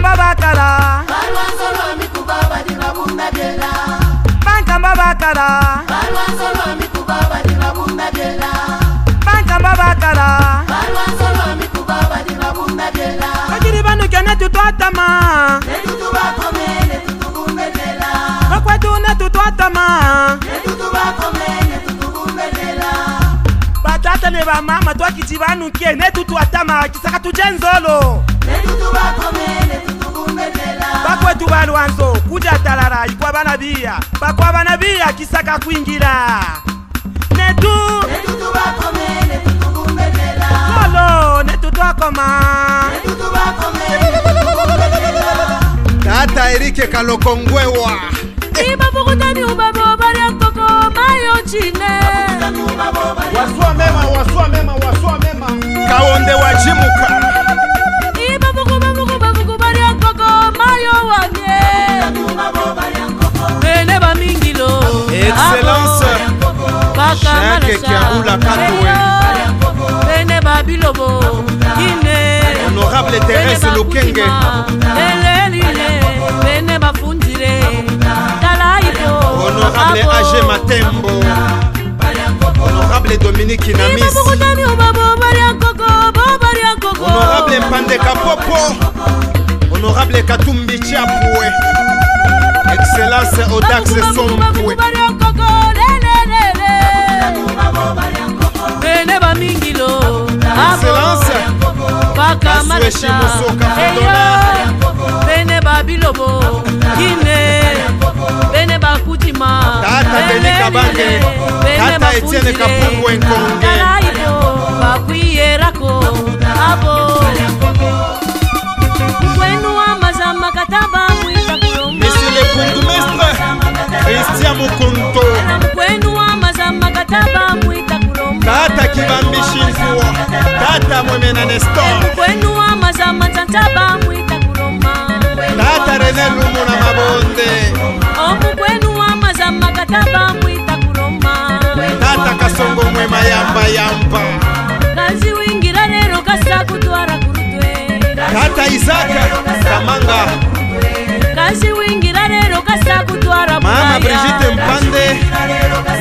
Babakara Banka Babakara Banka Babakara Akiri banu kene tutuatama Bakwetu ne tutuatama Batata ne ba mama to akiti banu kene tutuatama kisaka tujenzolo Bakwetu balwanzo kuja talala ikwa banabia bakwa banabia kisaka kuingira netu lolo netu twakoma Tata Erike Kalokongwewa Iba bukutani ubabo bari akoko mayo chine Wasua mema Kaonde wajimuka Iba buku bari akoko mayo wanye Bene ba mingilo Excellence Shake Kiaoula Katoué Bene ba bilobo Kine Honorable Thérèse Lokenge Bene ba fundire Honorable Age Matembo Honorable Dominique Namis Honorable Mpande Kapopo Honorable Katumbi Chiapoué Excellence Odax Sompoué Bene ba mingilo Excellence Kasue Shimosoka Fondona Bene ba bilobo Kine Bene ba kutima Tata Beni Kabange Tata Etienne Kapungu Nkonge Bakuyerako Abo Kwenu wa mazama kataba mwita kulomba Monsieur le Bourgmestre Christian Mukunto Kwenu wa mazama kataba mwita kulomba Tata Kibambi Shinfua Tata Mwemena Nestor Kwenu wa mazama tantaba mwita kulomba Tata René Lumuna Mabonde Omu kwenu wa mazama kataba mwita kulomba Tata Kasongo Mwema Yamba Kazi wingira lero kasa kutwara kurutwe Tata Isaka Kamanga Kazi wingira lero kasa kutwara Mama Brigitte Mpande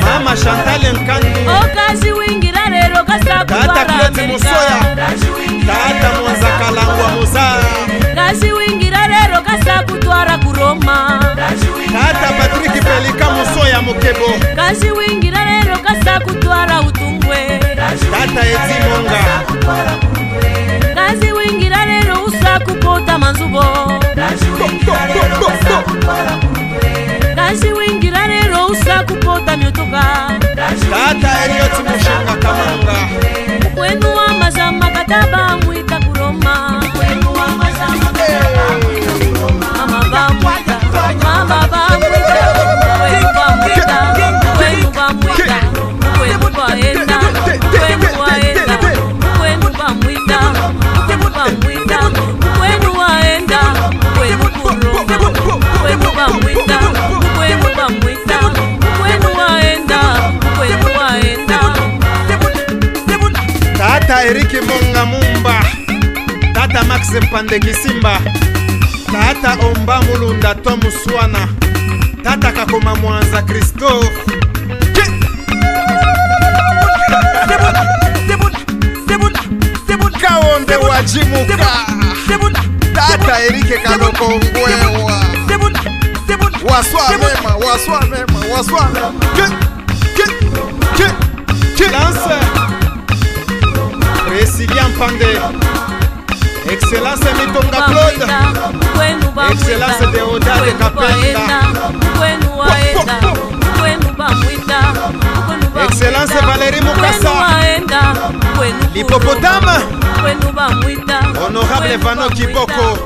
Mama Chantal Nkandu Kazi wingira lero kasa kutwara Tata Claude Musoya Tata Mwanza Kalangwa Muzara Kazi wingira lero kasa kutwara kuroma Tata Patrick Pelika Musoya Mukebo Kazi wingira lero kasa kutwara utumbwe Tata Edi Monga Kazi wingira lero usa kupota manzubo Kazi wingira lero usa kupota myotoka Tata Eliot Mushinga Kamanga Kwenu wa mazama kataba mwita kuroma Mama ba mwita Mama ba mwita Kwenu ba mwita Kwenu ba mwita Kwenu ba enda Kwenu wa enda Kwenu ba mwita Kwenu ba mwita Kwenu wa enda Kwenu kuroma Kwenu ba mwita Kwenu ba mwita Kwenu wa enda Kwenu wa enda Tata Erike Monga Mumba Tata Max Mpande Kisimba Tata Omba Mulunda Tomu Swana Tata Kakoma Mwanza Christophe Kaonde wajimuka Tata Erike Kalokongwewa Waswa mema Lance Président Mpande Excellence Mitonga Claude Excellence Deodade Kapenda Excellence Valérie Mukasa L'hippopotame Honorable Vano Kiboko